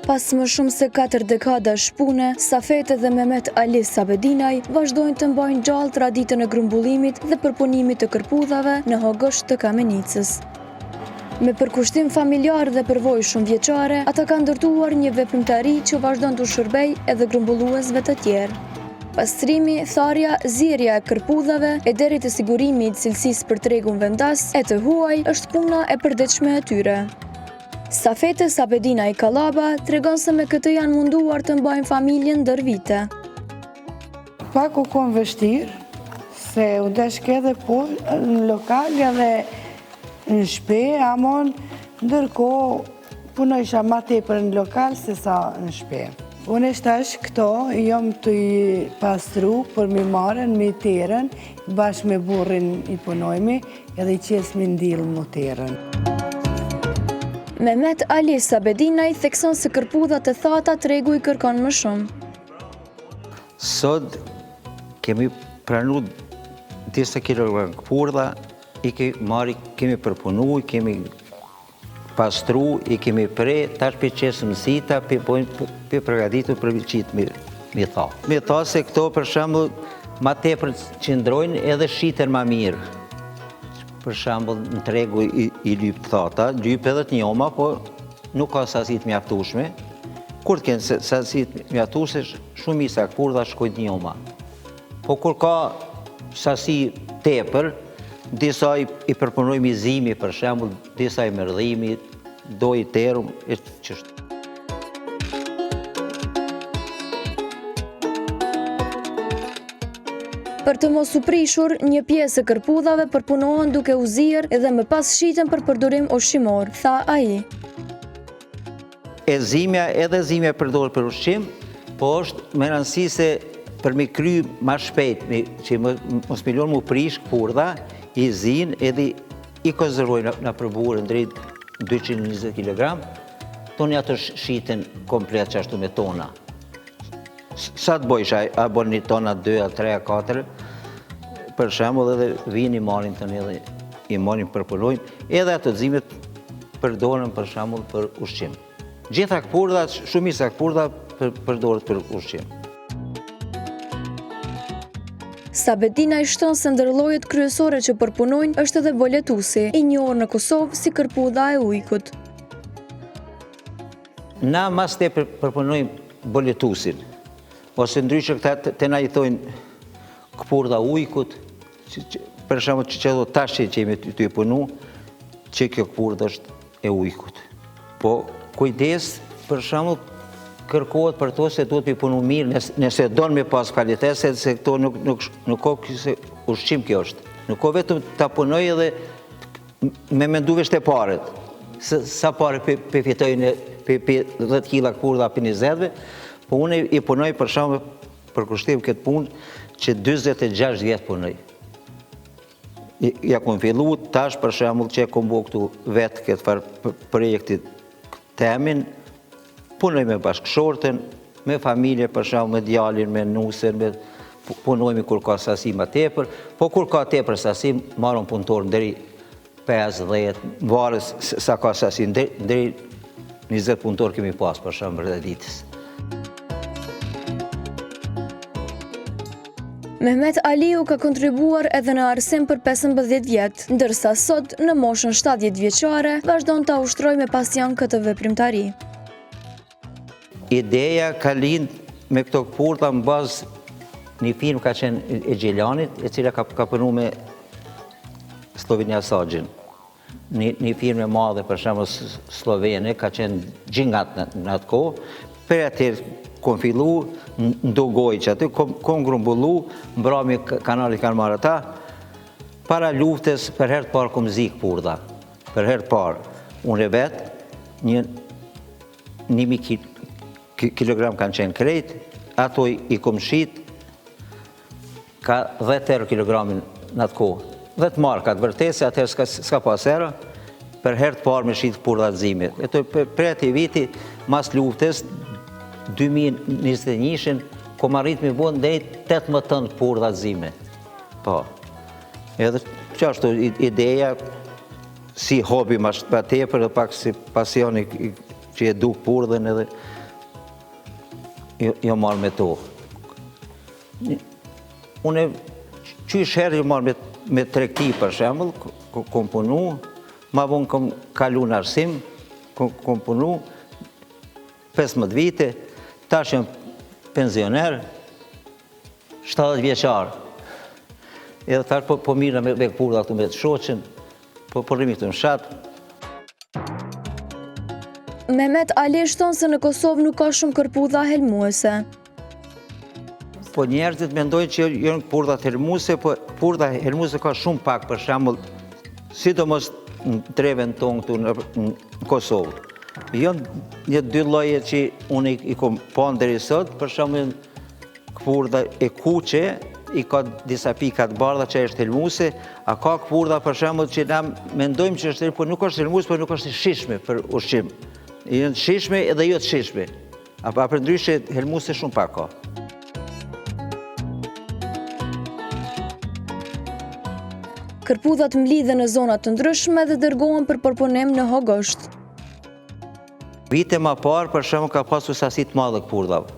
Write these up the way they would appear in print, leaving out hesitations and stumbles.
Pas më shumë se 4 dekada shpune, Safete dhe Mehmet Ali Sabedinaj vazhdojnë të mbajnë gjallë traditën e grumbullimit dhe përpunimit të kërpudhave në Hogosht të Kamenicës. Me përkushtim familjar dhe përvojë shumë vjeçare, ata kanë ndërtuar një veprimtari që vazhdon të shërbej edhe grumbulluesve të tjerë. Pastrimi, tharja, zierja e kërpudhave e deri te sigurimi i cilësisë për tregun vendas e të huaj është puna e përditshme e tyre. Safete Sabedinaj Kallaba tregon se me këtë janë munduar të mbajnë familjen ndër vite. Pak u kon vështirë, se u deshke edhe në lokal edhe në shpe, amon, ndërkohë punojsha ma tepër në lokal se sa në shpe. Unë shtash këto, jom të i pastru për mi marën, mi terën, bashkë me burrin i punojmi, edhe i qes mi ndilë mu terën. Mehmet Ali Sabedinaj thekson se kërpudhat e thata tregu i kërkon më shumë. Sot kemi pranu disa kilogram kërpudha, i kemi përpunu, i kemi pastru, i kemi pre, tash për qesë mësita, për përgatitur për viqit mi tha. Mi tha se këto për shembull ma tepër qëndrojnë edhe shiten ma mirë. Për shembull në tregu i lyp thata, lyp edhe të njoma, po nuk ka sasit mjaftueshme. Kur të kenë sasit mjaftueshme, shumica kërpudha shkojnë të njoma. Po kur ka sasi tepër, disa i përpunojmë i zimi, për shembull, disa i mërdhimi, do i terum, qështë. Për të mos u prishur, një pjesë e kërpudhave përpunohen duke u zier edhe më pas shiten për përdorim ushqimor, tha ai. Edhe zimja përdoret për ushqim, po është me rëndësi se për me kry ma shpejt, që mos milion mu prish kërpudha, i zin edhe i konzervojnë në përburë drejt 220 kg, toni ato shiten komplet që ashtu me tona. Sa të bojsh, a bon një tona 2, 3, 4, për shembull edhe vinë i marin të një dhe i marin përpunojnë, edhe ato zimet përdoren për shembull për ushqim. Gjitha kërpudha, shumica kërpudha përdoret për ushqim. Sabedinaj shton se ndër llojet kryesore që përpunojnë është edhe boletusi, i njohur në Kosovë si kërpudha e ujkut. Na mas te përpunojmë boletusin, ose ndryshe këta të na i thojnë kërpudha ujkut, për shembull që do tashi që jemi të i punu, që kjo kërpudha është e ujkut. Po kujdes, për shembull, kërkohet për to se duhet me punu mirë, nëse donë me pas kvalitet, se këto nuk ka këse ushqim kjo është. Nuk ka vetëm ta punoj edhe me mendu vesh të paret. Sa pare për fitojnë për 10 kila kërpudha për 20-ve, po unë i punoj për shembull për kushtim këtë punë që 26 vjetë punoj. Ja kom fillu, tash për shembull që e kom bo këtu vetë këtë farë projektit temin, punoj me bashkëshortën, me familje, për shembull me djalin, me nusën, punojmë kur ka sasi ma tepër, po kur ka tepër sasi, marrëm punëtor deri 5-10, varet sa ka sasi, deri 20 punëtor kemi pas për shembull rreth ditës. Mehmet Aliu ka kontribuar edhe në arsim për 15 vjetë, ndërsa sot në moshën 70 vjeçare vazhdon ta ushtrojë me pasion këtë veprimtari. Ideja ka lind me këto kërpudha në bazë një firmë ka qenë e Gjelanit, e cila ka punu me Slovenia Sagjin. Një firmë e madhe, për shembull slovene, ka qenë gjingat në atë kohë, për atër kom fillu, ndogoj që aty, kom grumbullu, mbrami kanalit kanë marrë ata, para luftës për herë të parë kom zi kërpudha. Për herë të parë, unë e vetë, 1000 kilogram kanë qenë krejt, ato i kom shit, ka 10 kilogramin në atë kohë. 10 markat, vërtet se atër s'ka pas era, për herë të parë me shit kërpudha të zimit. Për ati viti, mas luftës, 2021, kom arrit me bon dhe 18 tënë kërpudha të zime. Po. Edhe që ashtu ideja, si hobi ma tepër dhe pak si pasion i që e duk purdhen edhe jo marrë me to. Unë qysh herë jo marrë me tregti për shembull, kom punu, ma vonë kom kalu në arsim, kom punu 15 vite, tash jam pensioner, 70 vjeçar. Edhe tash po mirë me këpurdha këtu me të shoqen, po rrimi këtu në fshat. Mehmet Ali shton se në Kosovë nuk ka shumë kërpudha helmuese. Po njerëzit mendojnë që janë këpurdha helmuese, po këpurdha helmuese ka shumë pak, për shembull, sidomos në treven tonë këtu në Kosovë. Janë një dy lloje që unë i kom pa deri sot, për shembull këpurdha e kuqe, i ka disa pika të bardha që është helmuese, a ka këpurdha për shembull që na mendojmë që është, po nuk është helmuese, po nuk është i shishme për ushqim. Janë të shishme edhe jo të shishme. A përndryshe helmuese shumë pak ka. Kërpudhat mlidhen në zona të ndryshme dhe dërgohen për përpunim në Hogosht. Vite ma parë, për shembull, ka pasur sasi të madhe këpurdhave.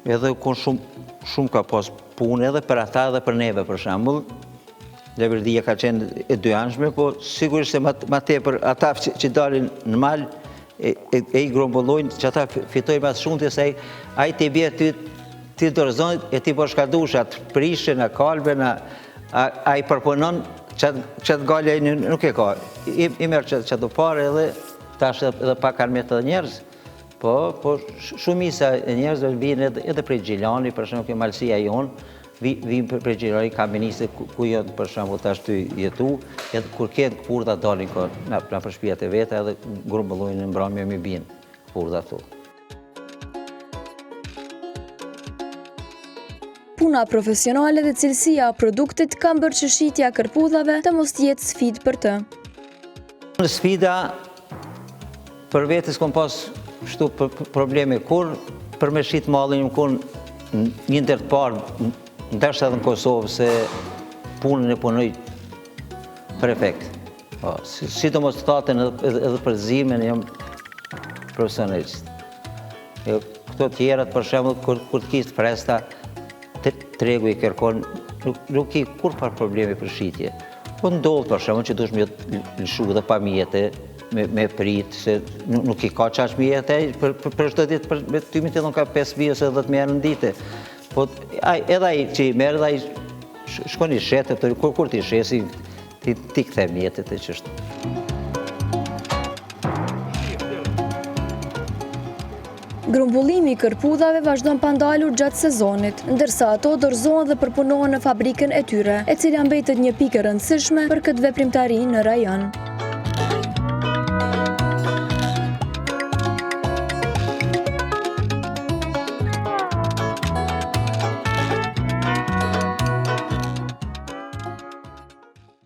Edhe shumë ka pas punë edhe për ata edhe për neve, për shembull. Leverdia ka qenë e dyanshme, po sigurisht se ma tepër ata që dalin në mal e i grombullojnë që ata fitojnë mas shumë, se ai ti bje ti dorëzon e ti po shkadush atë prishën, a kalben, a i përpunon qatë galja nuk e ka. I merë qatë pare edhe tash edhe pak kanë me të njerëz. Po shumisa e njerëzve vinë edhe prej Gjilani, për shembull, kjo malësia jonë, vinë prej Gjilani, kameniste ku janë për shembull tash të jetu, edhe kur kenë këpurdha dalin në për shtëpiat e veta edhe grumbullojnë në mbrëmje mi binë këpurdha këtu. Puna profesionale dhe cilësia e produktit kanë bërë që shitja e kërpudhave të mos jetë sfidë për të. Në sfida për vetës kom pas shtu probleme kur, për me shqit mallin kur një ndër të parë, ndërsa edhe në Kosovë, se punën e punoj perfekt. Sidomos të tatën edhe për zimen, jam profesionalist. Këto tjerat, për shembull, kur të kistë fresta, tregu i kërkon, nuk i kur par probleme për shqitje. Po ndodhë, për shembull, që dush me lëshu dhe pa mjete, me prit, se nuk i ka qash mjete, për shtë ditë, për ty mi të dhënë ka 5 vijë ose 10 mjerë në dite. Po edhe ai që i merë, edhe ai shkon i shetë, kur ti shesi, ti kthe mjetet e qështë. Grumbullimi i kërpudhave vazhdon pa ndalur gjatë sezonit, ndërsa ato dorëzohen dhe përpunohen në fabrikën e tyre, e cila mbetet një pikë e rëndësishme për këtë veprimtari në rajon.